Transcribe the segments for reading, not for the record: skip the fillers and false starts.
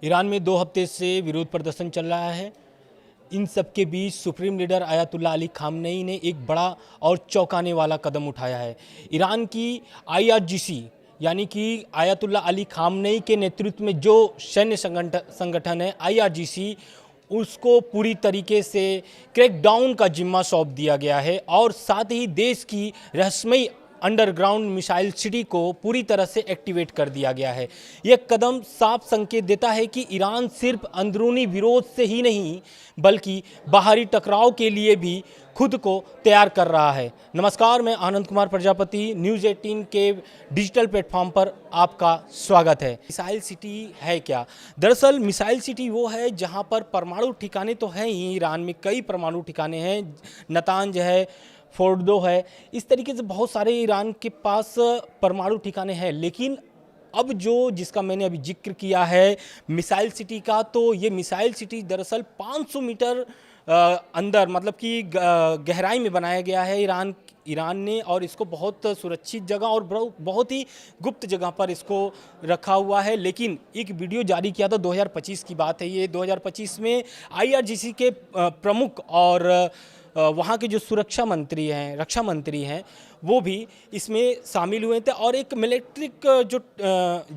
Iran में 2 हफ्ते से विरोध प्रदर्शन चल रहा है। इन सब के बीच supreme leader Ayatollah Ali Khamenei ने एक बड़ा और चौंकाने वाला कदम उठाया है। ईरान की IRGC यानी कि आयतुल्लाह अली खामनेई के नेतृत्व में जो सैन्य संगठन है IRGC, उसको पूरी तरीके से क्रैकडाउन का जिम्मा सौंप दिया गया है और साथ ही देश की रहस्यमयी अंडरग्राउंड मिसाइल सिटी को पूरी तरह से एक्टिवेट कर दिया गया है। यह कदम साफ संकेत देता है कि ईरान सिर्फ अंदरूनी विरोध से ही नहीं बल्कि बाहरी टकराव के लिए भी खुद को तैयार कर रहा है। नमस्कार, मैं आनंद कुमार प्रजापति, न्यूज़ 18 के डिजिटल प्लेटफॉर्म पर आपका स्वागत है। मिसाइल सिटी है क्या? दरअसल मिसाइल सिटी वो है जहां पर परमाणु ठिकाने तो हैं ही। ईरान में कई परमाणु ठिकाने हैं, नतांज है, फोर्डो है, इस तरीके से बहुत सारे ईरान के पास परमाणु ठिकाने हैं। लेकिन अब जिसका मैंने अभी जिक्र किया है मिसाइल सिटी का, तो ये मिसाइल सिटी दरअसल 500 मीटर अंदर, मतलब कि गहराई में बनाया गया है ईरान ने, और इसको बहुत सुरक्षित जगह और बहुत ही गुप्त जगह पर इसको रखा हुआ है। लेकिन एक वीडियो जारी किया था, 2025 की बात है ये। 2025 में IRGC के प्रमुख और वहाँ के जो रक्षा मंत्री हैं, वो भी इसमें शामिल हुए थे और एक मिलिट्रिक जो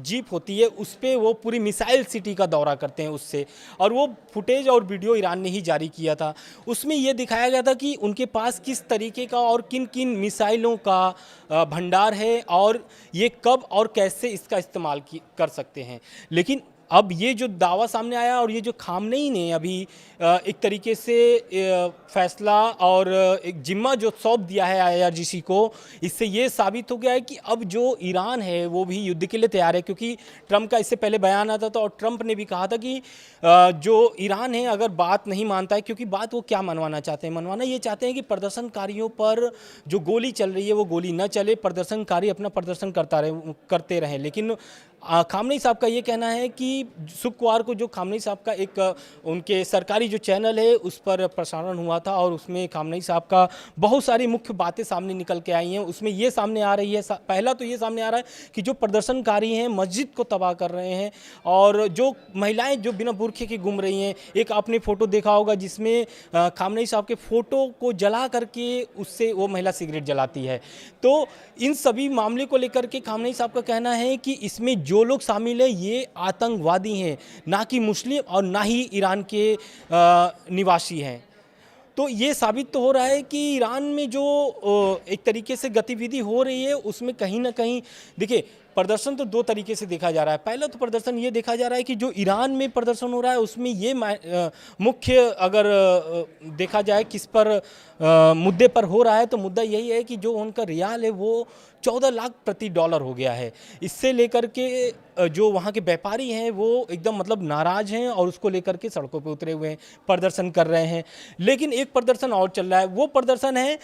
जीप होती है उस पे वो पूरी मिसाइल सिटी का दौरा करते हैं उससे, और वो फुटेज और वीडियो ईरान ने ही जारी किया था। उसमें ये दिखाया गया था कि उनके पास किस तरीके का और किन किन मिसाइलों का भंडार है और ये कब और कैसे इसका इस्तेमाल कर सकते हैं। लेकिन अब ये जो दावा सामने आया और ये जो खामनेई ने अभी एक तरीके से फैसला और एक जिम्मा जो सौंप दिया है IRGC को, इससे ये साबित हो गया है कि अब जो ईरान है वो भी युद्ध के लिए तैयार है। क्योंकि ट्रंप का इससे पहले बयान आता था और ट्रंप ने भी कहा था कि जो ईरान है अगर बात नहीं मानता है, क्योंकि बात वो क्या मनवाना चाहते हैं, मनवाना ये चाहते हैं कि प्रदर्शनकारियों पर जो गोली चल रही है वो गोली न चले, प्रदर्शनकारी अपना प्रदर्शन करते रहें। लेकिन खामनेई साहब का ये कहना है कि शुक्रवार को जो खामनेई साहब का एक उनके सरकारी जो चैनल है उस पर प्रसारण हुआ था और उसमें खामनेई साहब का बहुत सारी मुख्य बातें सामने निकल के आई हैं। उसमें ये सामने आ रही है, पहला तो ये सामने आ रहा है कि जो प्रदर्शनकारी हैं मस्जिद को तबाह कर रहे हैं और जो महिलाएं जो बिना बुर्खे के घूम रही हैं। एक आपने फ़ोटो देखा होगा जिसमें खामनेई साहब के फ़ोटो को जला करके उससे वो महिला सिगरेट जलाती है। तो इन सभी मामले को लेकर के खामनेई साहब का कहना है कि इसमें जो लोग शामिल हैं ये आतंकवादी हैं, ना कि मुस्लिम और ना ही ईरान के निवासी हैं। तो ये साबित तो हो रहा है कि ईरान में जो एक तरीके से गतिविधि हो रही है उसमें कहीं ना कहीं, देखिए, प्रदर्शन तो 2 तरीके से देखा जा रहा है। पहला तो प्रदर्शन ये देखा जा रहा है कि जो ईरान में प्रदर्शन हो रहा है उसमें ये मुख्य अगर देखा जाए किस पर मुद्दे पर हो रहा है, तो मुद्दा यही है कि जो उनका रियाल है वो 14 लाख प्रति डॉलर हो गया है। इससे लेकर के जो वहाँ के व्यापारी हैं वो एकदम मतलब नाराज़ हैं और उसको लेकर के सड़कों पे उतरे हुए हैं, प्रदर्शन कर रहे हैं। लेकिन एक प्रदर्शन और चल रहा है, वो प्रदर्शन है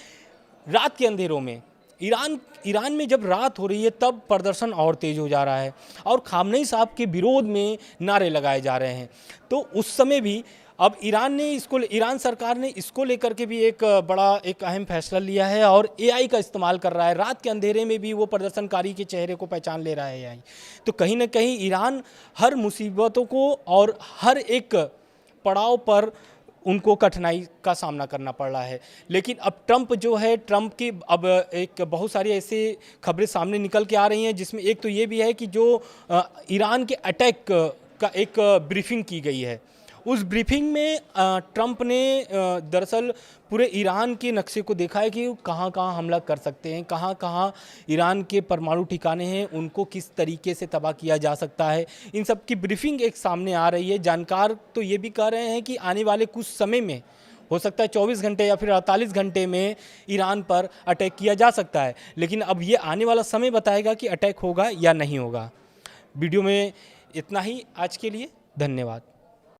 रात के अंधेरों में। ईरान में जब रात हो रही है तब प्रदर्शन और तेज हो जा रहा है और खामनेई साहब के विरोध में नारे लगाए जा रहे हैं। तो उस समय भी अब ईरान सरकार ने इसको लेकर के भी एक अहम फैसला लिया है और AI का इस्तेमाल कर रहा है। रात के अंधेरे में भी वो प्रदर्शनकारी के चेहरे को पहचान ले रहा है AI। तो कहीं ना कहीं ईरान हर मुसीबतों को और हर एक पड़ाव पर उनको कठिनाई का सामना करना पड़ रहा है। लेकिन अब ट्रंप की अब एक बहुत सारी ऐसी खबरें सामने निकल के आ रही हैं, जिसमें एक तो ये भी है कि जो ईरान के अटैक का एक ब्रीफिंग की गई है। उस ब्रीफिंग में ट्रंप ने दरअसल पूरे ईरान के नक्शे को देखा है कि कहाँ कहाँ हमला कर सकते हैं, कहाँ कहाँ ईरान के परमाणु ठिकाने हैं, उनको किस तरीके से तबाह किया जा सकता है। इन सब की ब्रीफिंग एक सामने आ रही है। जानकार तो ये भी कह रहे हैं कि आने वाले कुछ समय में, हो सकता है 24 घंटे या फिर 48 घंटे में, ईरान पर अटैक किया जा सकता है। लेकिन अब ये आने वाला समय बताएगा कि अटैक होगा या नहीं होगा। वीडियो में इतना ही आज के लिए, धन्यवाद।